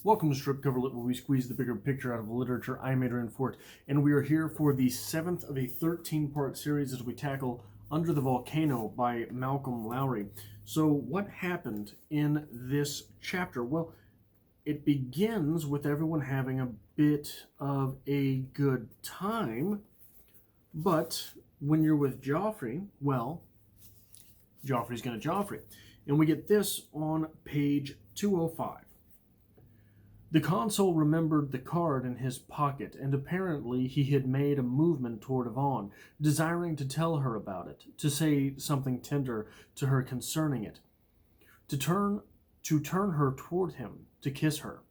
Welcome to Strip Cover Lit, where we squeeze the bigger picture out of literature. I'm Adrian Fort, and we are here for the 7th of a 13-part series as we tackle Under the Volcano by Malcolm Lowry. So what happened in this chapter? Well, it begins with everyone having a bit of a good time, but when you're with Joffrey, well, Joffrey's going to Joffrey. And we get this on page 205. The consul remembered the card in his pocket, and apparently he had made a movement toward Yvonne, desiring to tell her about it, to say something tender to her concerning it, to turn her toward him, to kiss her.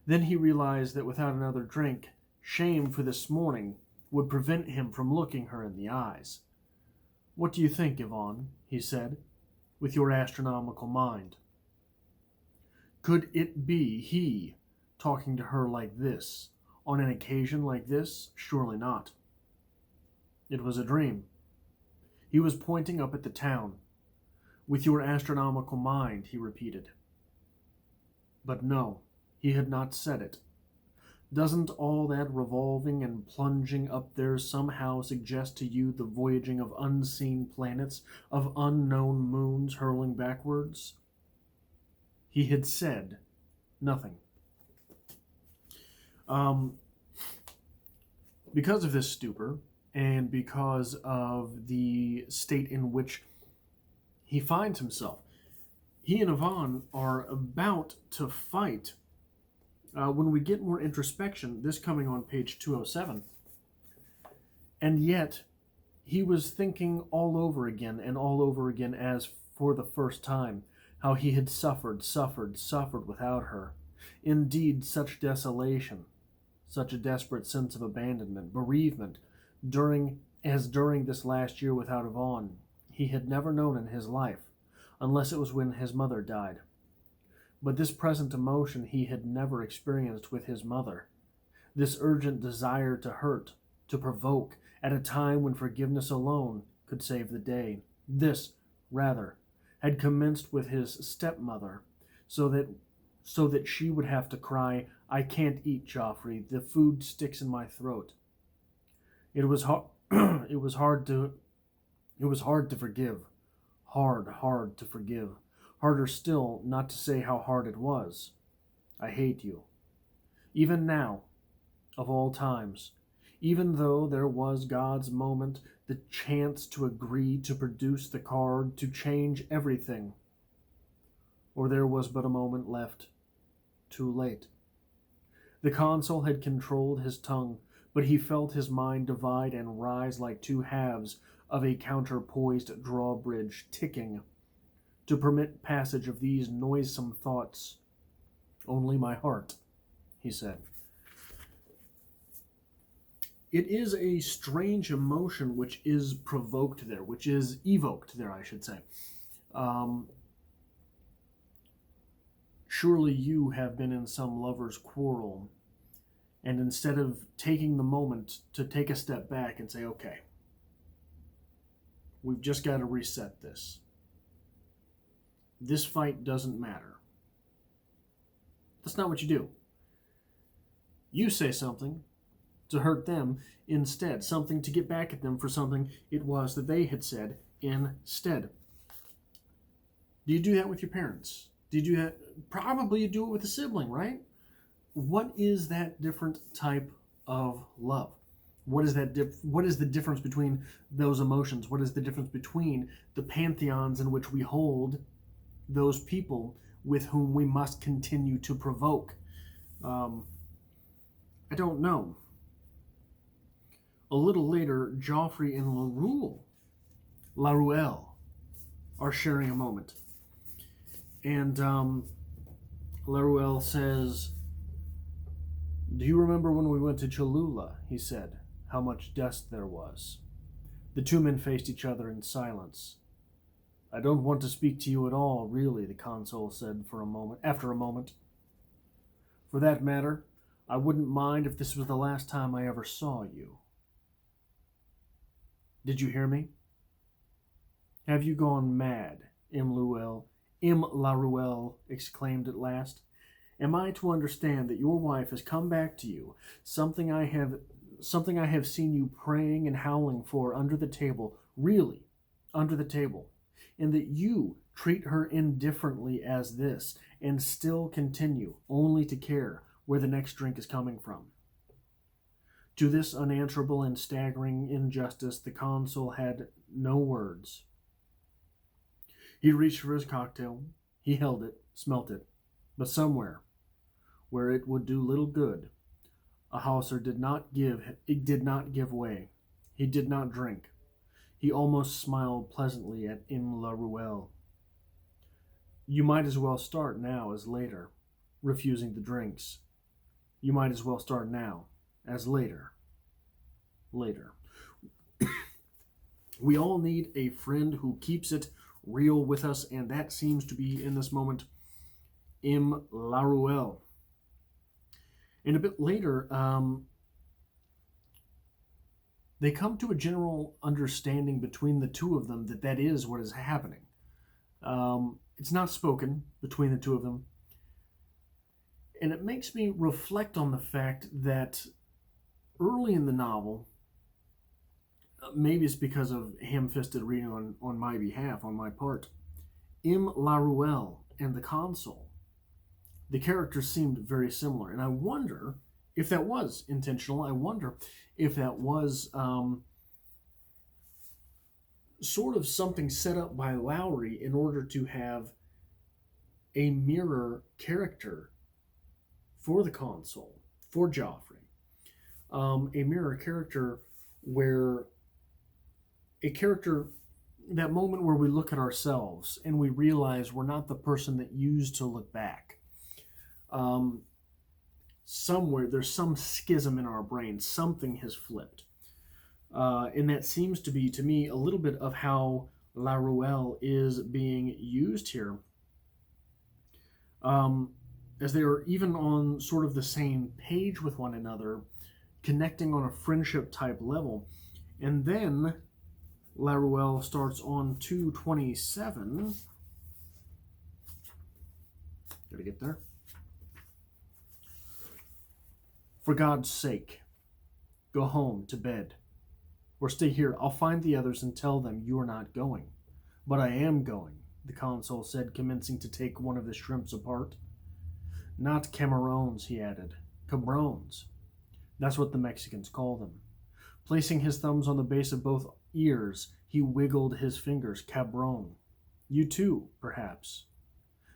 Then he realized that without another drink, shame for this morning would prevent him from looking her in the eyes. "What do you think, Yvonne?" he said, "with your astronomical mind? Could it be he talking to her like this, on an occasion like this? Surely not. It was a dream. He was pointing up at the town. With your astronomical mind, he repeated. But no, he had not said it. Doesn't all that revolving and plunging up there somehow suggest to you the voyaging of unseen planets, of unknown moons hurling backwards? He had said nothing. Because of this stupor, and because of the state in which he finds himself, he and Yvonne are about to fight. When we get more introspection, this coming on page 207, and yet he was thinking all over again and all over again, as for the first time, how he had suffered without her. Indeed, such desolation, such a desperate sense of abandonment, bereavement, during this last year without Yvonne, he had never known in his life, unless it was when his mother died. But this present emotion he had never experienced with his mother. This urgent desire to hurt, to provoke, at a time when forgiveness alone could save the day. This, rather, had commenced with his stepmother, so that she would have to cry, "I can't eat, Joffrey. The food sticks in my throat." It was hard to forgive. Hard to forgive. Harder still not to say how hard it was. "I hate you." Even now, of all times, even though there was God's moment, the chance to agree to produce the card, to change everything. Or there was but a moment left. Too late. The consul had controlled his tongue, but he felt his mind divide and rise like two halves of a counterpoised drawbridge ticking, to permit passage of these noisome thoughts. "Only my heart," he said. It is a strange emotion which is provoked there, which is evoked there, I should say. Surely you have been in some lover's quarrel, and instead of taking the moment to take a step back and say, okay, we've just got to reset this. This fight doesn't matter. That's not what you do. You say something to hurt them instead, something to get back at them for something it was that they had said instead. Do you do that with your parents? Did you do that? Probably you do it with a sibling, right? What is that different type of love? What is the difference between those emotions? What is the difference between the pantheons in which we hold those people with whom we must continue to provoke? I don't know. A little later, Joffrey and Laruelle are sharing a moment. And Laruelle says, "Do you remember when we went to Cholula?" he said, "how much dust there was." The two men faced each other in silence. "I don't want to speak to you at all, really," the consul said after a moment. "For that matter, I wouldn't mind if this was the last time I ever saw you." "Did you hear me?" "Have you gone mad?" M. Laruelle exclaimed at last. Am I to understand that your wife has come back to you, something I have something I have seen you praying and howling for under the table, really, under the table, and that you treat her indifferently as this, and still continue only to care where the next drink is coming from? To this unanswerable and staggering injustice, the consul had no words. He reached for his cocktail. He held it, smelt it, but somewhere, where it would do little good, a Hauser did not give way. He did not drink. He almost smiled pleasantly at M. La Ruelle. You might as well start now as later, refusing the drinks. You might as well start now as later. Later. We all need a friend who keeps it real with us, and that seems to be, in this moment, M. La Ruelle. And a bit later, they come to a general understanding between the two of them that that is what is happening. It's not spoken between the two of them. And it makes me reflect on the fact that early in the novel, maybe it's because of ham-fisted reading on my behalf, on my part, M. La Ruelle and the consul, the characters seemed very similar. And I wonder if that was intentional. I wonder if that was sort of something set up by Lowry in order to have a mirror character for the consul, for Joffrey. A mirror character where a character, that moment where we look at ourselves and we realize we're not the person that used to look back. Somewhere there's some schism in our brain, something has flipped. And that seems to be, to me, a little bit of how La Ruelle is being used here. As they are even on sort of the same page with one another, connecting on a friendship type level. And then La Ruelle starts on 227. Gotta get there. For God's sake, go home to bed. Or stay here. I'll find the others and tell them you are not going. But I am going, the consul said, commencing to take one of the shrimps apart. Not camarones, he added. Cabrones. That's what the Mexicans call them. Placing his thumbs on the base of both ears, he wiggled his fingers. Cabron. You too, perhaps.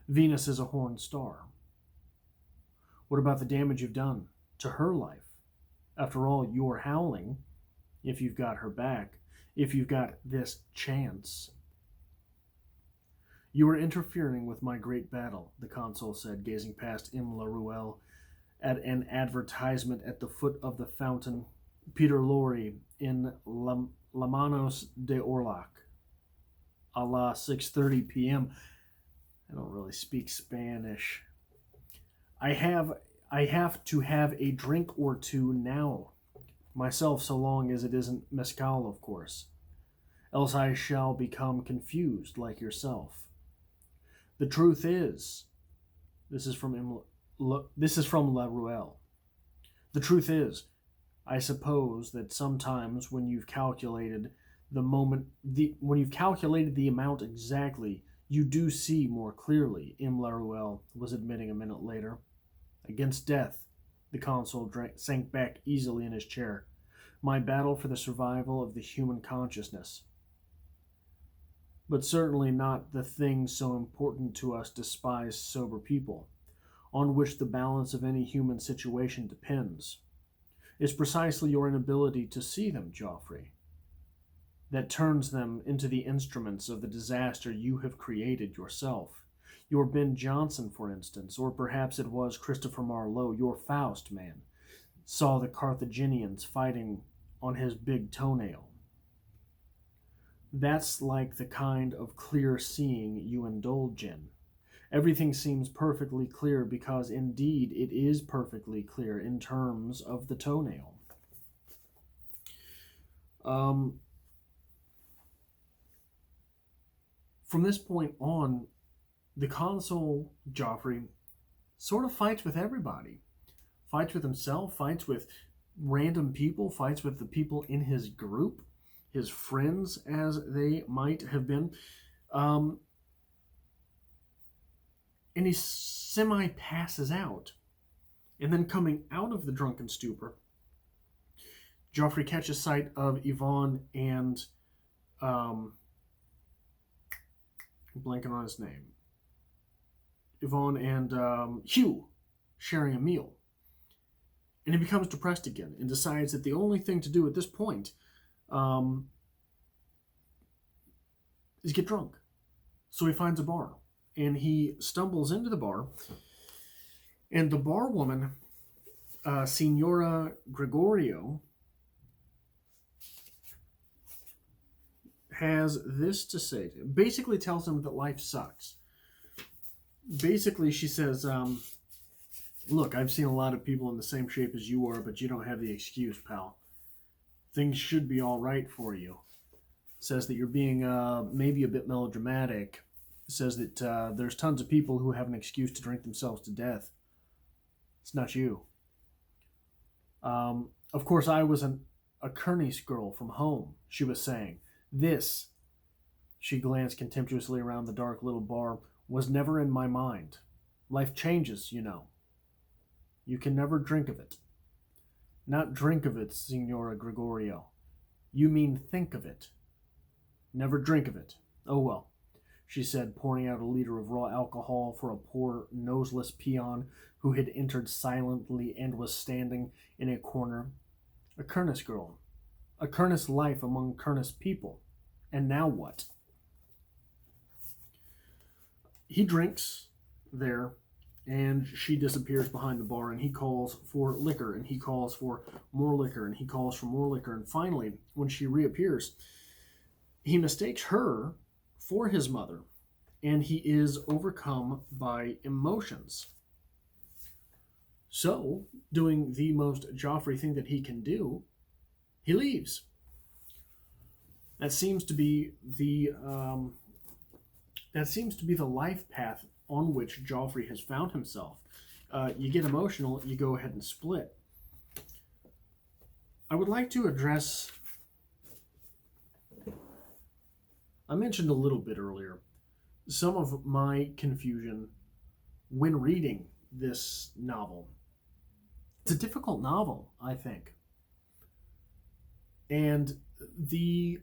Venus is a horned star. What about the damage you've done to her life? After all, you're howling, if you've got her back, if you've got this chance. You are interfering with my great battle, the consul said, gazing past M. La Ruelle at an advertisement at the foot of the fountain. Peter Lowry in La Manos de Orlac, a la 6:30 p.m. I don't really speak Spanish. I have to have a drink or two now, myself, so long as it isn't mezcal, of course. Else I shall become confused like yourself. The truth is, this is from La Ruelle. The truth is, I suppose that sometimes when you've calculated the amount exactly, you do see more clearly, M. La Ruelle was admitting a minute later. Against death, the consul sank back easily in his chair. My battle for the survival of the human consciousness. But certainly not the thing so important to us despised sober people, on which the balance of any human situation depends. It's precisely your inability to see them, Joffrey, that turns them into the instruments of the disaster you have created yourself. Your Ben Jonson, for instance, or perhaps it was Christopher Marlowe, your Faust man, saw the Carthaginians fighting on his big toenail. That's like the kind of clear seeing you indulge in. Everything seems perfectly clear because indeed it is perfectly clear in terms of the toenail. From this point on, the consul, Joffrey, sort of fights with everybody. Fights with himself, fights with random people, fights with the people in his group, his friends as they might have been. Um, and he semi passes out. And then coming out of the drunken stupor, Joffrey catches sight of Yvonne and blanking on his name. Yvonne and Hugh sharing a meal. And he becomes depressed again and decides that the only thing to do at this point is get drunk. So he finds a bar and he stumbles into the bar, and the bar woman, Signora Gregorio, has this to say. Basically tells him that life sucks. Basically, she says, look, I've seen a lot of people in the same shape as you are, but you don't have the excuse, pal. Things should be all right for you. Says that you're being maybe a bit melodramatic. Says that there's tons of people who have an excuse to drink themselves to death. It's not you. Of course, I was a Kearney's girl from home, she was saying. This, she glanced contemptuously around the dark little bar, was never in my mind. Life changes, you know. You can never drink of it. Not drink of it, Signora Gregorio. You mean think of it. Never drink of it. Oh well, she said, pouring out a liter of raw alcohol for a poor, noseless peon who had entered silently and was standing in a corner. A Kernus girl. A Kernus life among Kernus people. And now what? He drinks there, and she disappears behind the bar, and he calls for liquor, and he calls for more liquor, and he calls for more liquor, and finally, when she reappears, he mistakes her for his mother, and he is overcome by emotions. So, doing the most Joffrey thing that he can do, he leaves. That seems to be the life path on which Joffrey has found himself. You get emotional, you go ahead and split. I would like to address, I mentioned a little bit earlier, some of my confusion when reading this novel. It's a difficult novel, I think. And the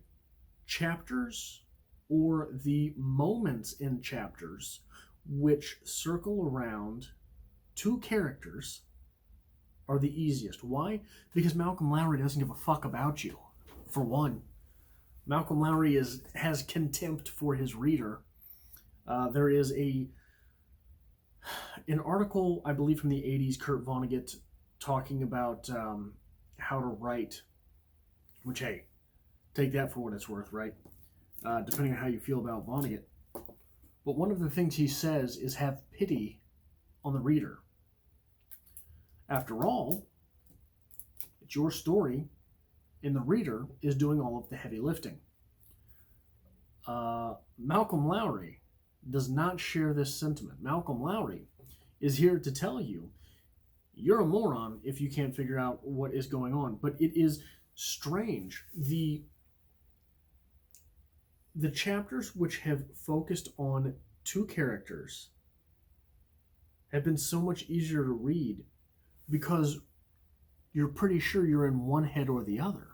chapters or the moments in chapters which circle around two characters are the easiest. Why? Because Malcolm Lowry doesn't give a fuck about you, for one. Malcolm Lowry has contempt for his reader. There is an article, I believe from the 80s, Kurt Vonnegut, talking about how to write, which, hey, take that for what it's worth, right? Depending on how you feel about Vonnegut. But one of the things he says is have pity on the reader. After all, it's your story, and the reader is doing all of the heavy lifting. Malcolm Lowry does not share this sentiment. Malcolm Lowry is here to tell you, you're a moron if you can't figure out what is going on. But it is strange. The chapters which have focused on two characters have been so much easier to read because you're pretty sure you're in one head or the other.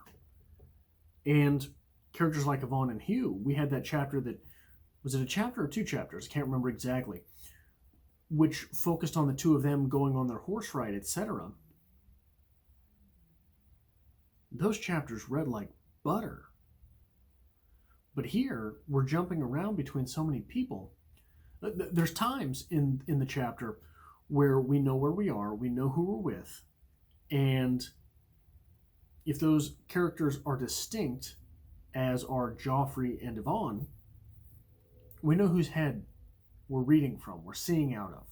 And characters like Yvonne and Hugh, we had that chapter that, was it a chapter or two chapters? I can't remember exactly, which focused on the two of them going on their horse ride, etc. Those chapters read like butter. But here, we're jumping around between so many people. There's times in the chapter where we know where we are, we know who we're with, and if those characters are distinct, as are Joffrey and Yvonne, we know whose head we're reading from, we're seeing out of.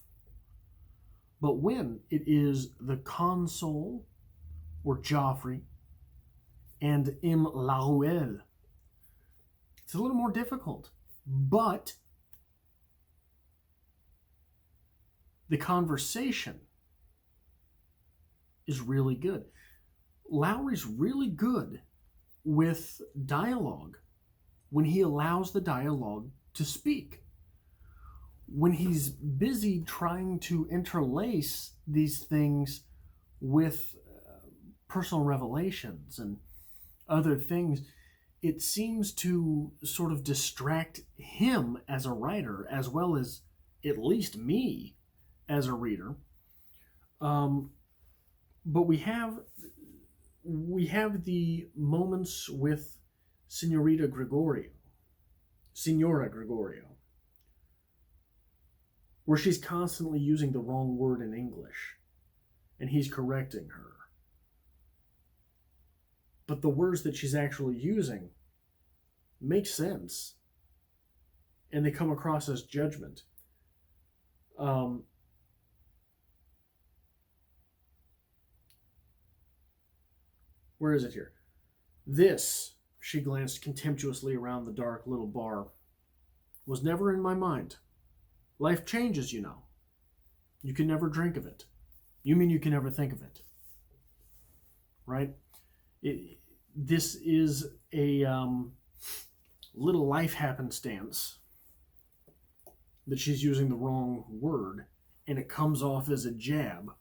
But when it is the console, or Joffrey, and M. Laruelle, it's a little more difficult. But The conversation is really good. Lowry's really good with dialogue when he allows the dialogue to speak. When he's busy trying to interlace these things with personal revelations and other things, it seems to sort of distract him as a writer, as well as at least me as a reader. But we have the moments with Signora Gregorio, where she's constantly using the wrong word in English, and he's correcting her. But the words that she's actually using make sense, and they come across as judgment. Where is it here? This, she glanced contemptuously around the dark little bar, was never in my mind. Life changes, you know. You can never drink of it. You mean you can never think of it? Right? This is a little life happenstance that she's using the wrong word, and it comes off as a jab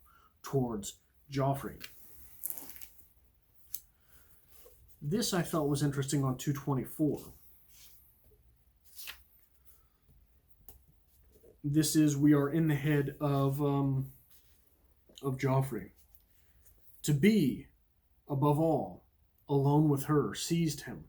towards Joffrey. This I felt was interesting on 224. This is, we are in the head of Joffrey. To be, above all, alone with her seized him,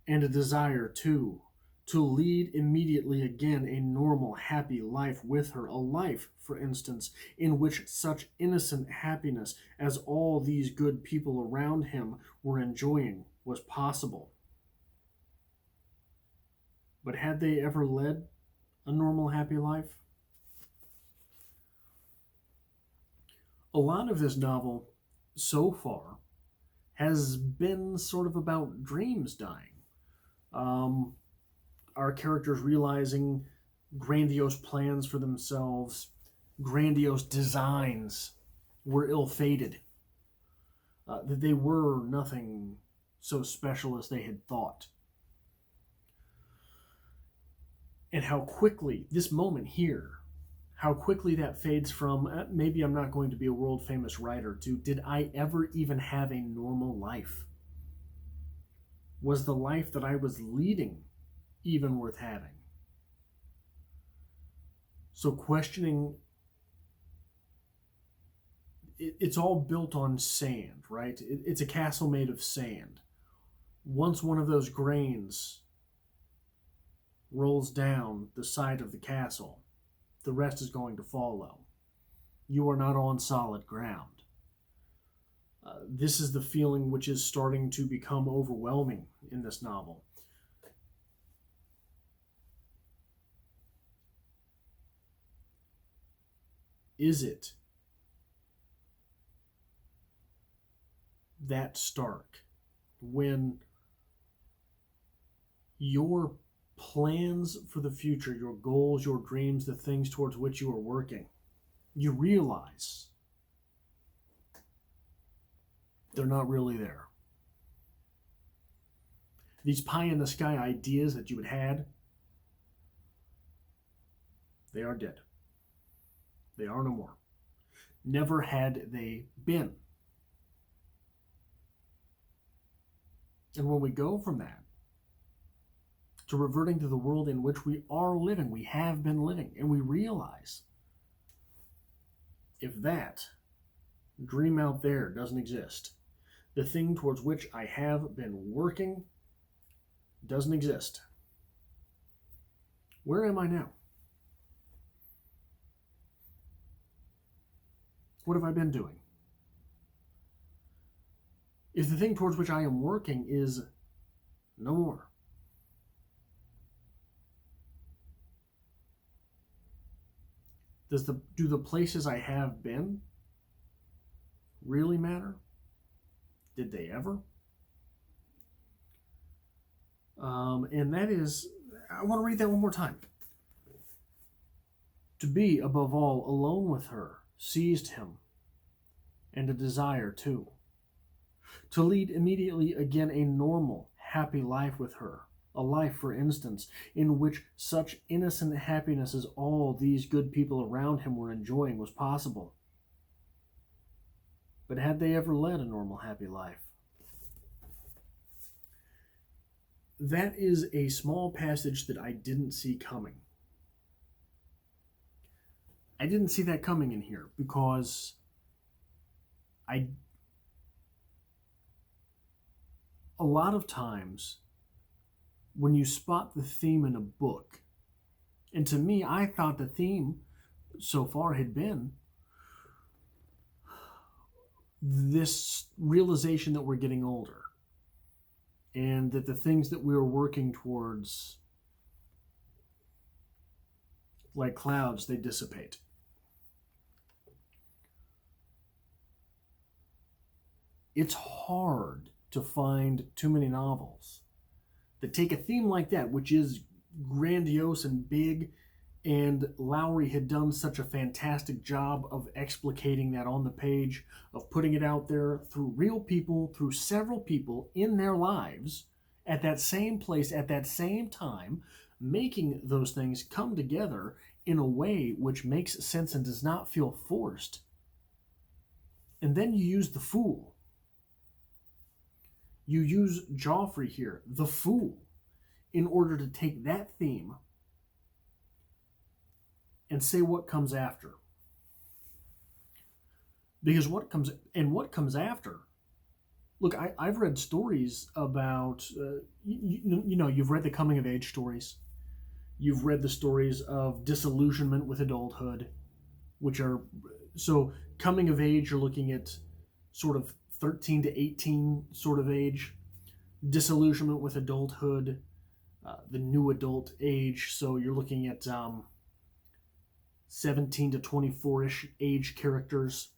and a desire, too, to lead immediately again a normal, happy life with her, a life, for instance, in which such innocent happiness as all these good people around him were enjoying was possible. But had they ever led a normal, happy life? A lot of this novel, so far, has been sort of about dreams dying. Our characters realizing grandiose plans for themselves, grandiose designs were ill-fated. That they were nothing so special as they had thought. And how quickly, this moment here, how quickly that fades from, maybe I'm not going to be a world-famous writer, to, did I ever even have a normal life? Was the life that I was leading even worth having? So questioning, it's all built on sand, right? It's a castle made of sand. Once one of those grains rolls down the side of the castle, the rest is going to follow. You are not on solid ground. This is the feeling which is starting to become overwhelming in this novel. Is it that stark when your plans for the future, your goals, your dreams, the things towards which you are working, you realize they're not really there? These pie-in-the-sky ideas that you had, they are dead. They are no more. Never had they been. And when we go from that to reverting to the world in which we are living, we have been living, and we realize if that dream out there doesn't exist, the thing towards which I have been working doesn't exist, where am I now? What have I been doing? If the thing towards which I am working is no more, do the places I have been really matter? Did they ever? And that is, I want to read that one more time. To be, above all, alone with her seized him, and a desire, too. To lead immediately again a normal, happy life with her. A life, for instance, in which such innocent happiness as all these good people around him were enjoying was possible. But had they ever led a normal, happy life? That is a small passage that I didn't see coming. I didn't see that coming in here because a lot of times when you spot the theme in a book, and to me, I thought the theme so far had been this realization that we're getting older and that the things that we were working towards, like clouds, they dissipate. It's hard to find too many novels that take a theme like that, which is grandiose and big, and Lowry had done such a fantastic job of explicating that on the page, of putting it out there through real people, through several people in their lives, at that same place, at that same time, making those things come together in a way which makes sense and does not feel forced. And then you use the fool. You use Joffrey here, the fool, in order to take that theme and say what comes after. Because what comes after, look, I've read stories about, you've read the coming of age stories. You've read the stories of disillusionment with adulthood, which are, so coming of age, you're looking at sort of 13 to 18 sort of age. Disillusionment with adulthood, the new adult age, so you're looking at 17 to 24-ish age characters.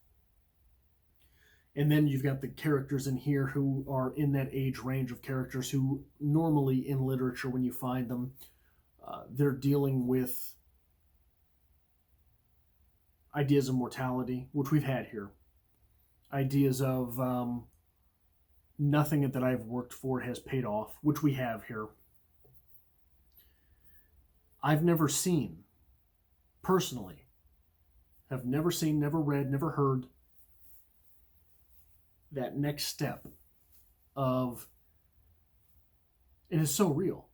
And then you've got the characters in here who are in that age range of characters who normally in literature, when you find them, they're dealing with ideas of mortality, which we've had here. Ideas of nothing that I've worked for has paid off, which we have here. I've never seen, personally, have never seen, never read, never heard that next step of, and it's so real.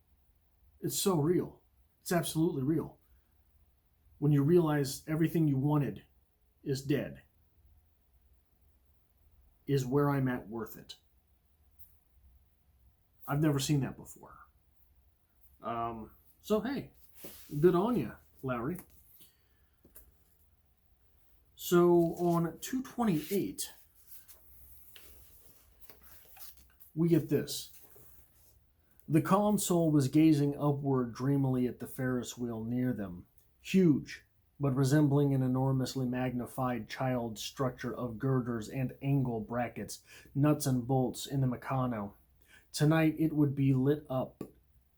It's so real. It's absolutely real. When you realize everything you wanted is dead, is where I'm at worth it. I've never seen that before. So hey, good on you, Lowry. So on 228, we get this. The consul was gazing upward dreamily at the Ferris wheel near them, huge, but resembling an enormously magnified child's structure of girders and angle brackets, nuts and bolts in the Volcano. Tonight it would be lit up,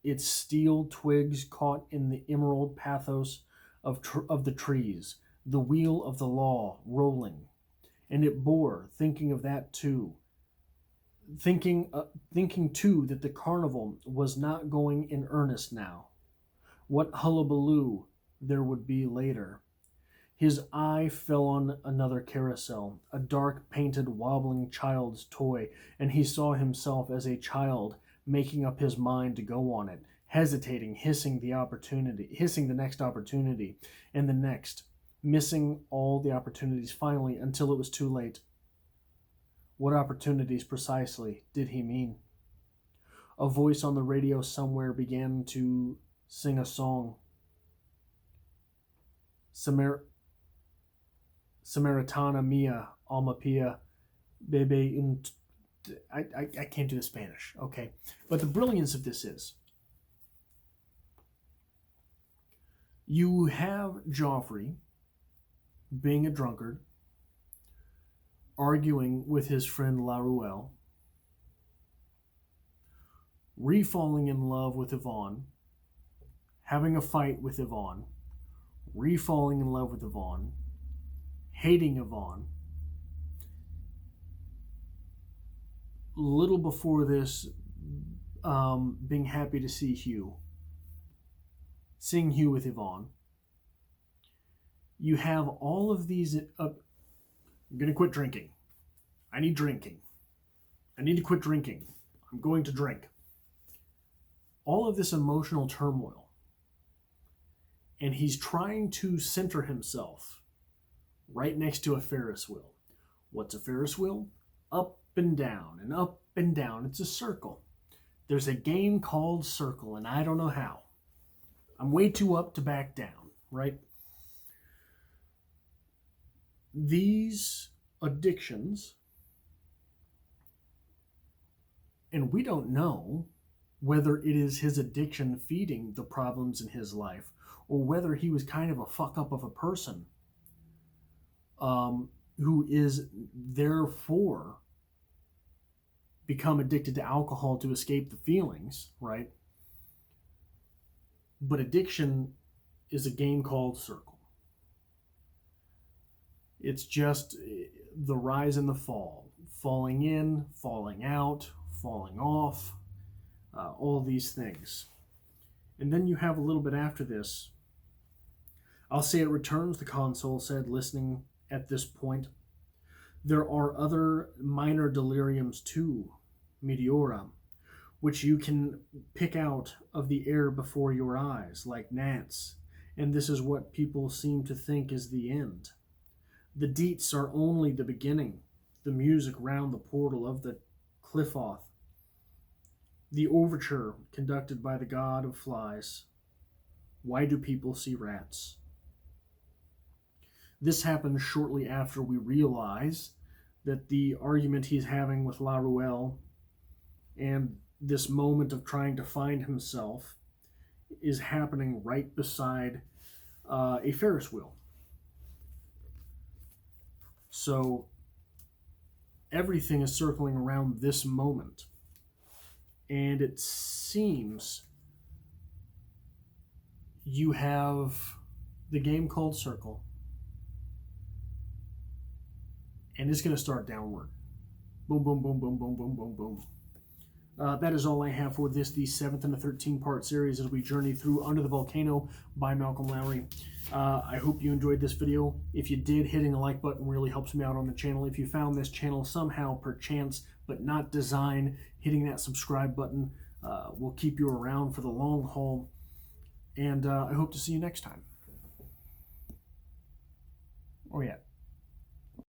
its steel twigs caught in the emerald pathos of the trees, the wheel of the law rolling. And it bore, thinking of that too, thinking too that the carnival was not going in earnest now. What hullabaloo there would be later. His eye fell on another carousel, a dark painted wobbling child's toy, and he saw himself as a child making up his mind to go on it, hesitating, hissing the next opportunity, and the next, missing all the opportunities finally until it was too late. What opportunities precisely did he mean? A voice on the radio somewhere began to sing a song. Samaritana mia, alma pia, bebe. I can't do the Spanish, okay? But the brilliance of this is, you have Joffrey being a drunkard, arguing with his friend Laruelle, refalling in love with Yvonne, having a fight with Yvonne, re-falling in love with Yvonne, hating Yvonne. Little before this, being happy to see Hugh. Seeing Hugh with Yvonne. You have all of these... I'm going to quit drinking. I need drinking. I need to quit drinking. I'm going to drink. All of this emotional turmoil. And he's trying to center himself right next to a Ferris wheel. What's a Ferris wheel? Up and down and up and down. It's a circle. There's a game called Circle, and I don't know how. I'm way too up to back down, right? These addictions, and we don't know whether it is his addiction feeding the problems in his life or whether he was kind of a fuck up of a person who is therefore become addicted to alcohol to escape the feelings, right? But addiction is a game called Circle. It's just the rise and the fall, falling in, falling out, falling off, all these things. And then you have a little bit after this, I'll say it returns, the console said, listening at this point. There are other minor deliriums too, Meteora, which you can pick out of the air before your eyes, like gnats, and this is what people seem to think is the end. The deets are only the beginning, the music round the portal of the Cliffoth, the overture conducted by the god of flies. Why do people see rats? This happens shortly after we realize that the argument he's having with Lowry and this moment of trying to find himself is happening right beside a Ferris wheel. So everything is circling around this moment. And it seems you have the game called Circle. And it's going to start downward. Boom, boom, boom, boom, boom, boom, boom, boom. That is all I have for this, the 7th in a 13-part series as we journey through Under the Volcano by Malcolm Lowry. I hope you enjoyed this video. If you did, hitting the like button really helps me out on the channel. If you found this channel somehow, perchance, but not design, hitting that subscribe button will keep you around for the long haul. And I hope to see you next time. Oh yeah.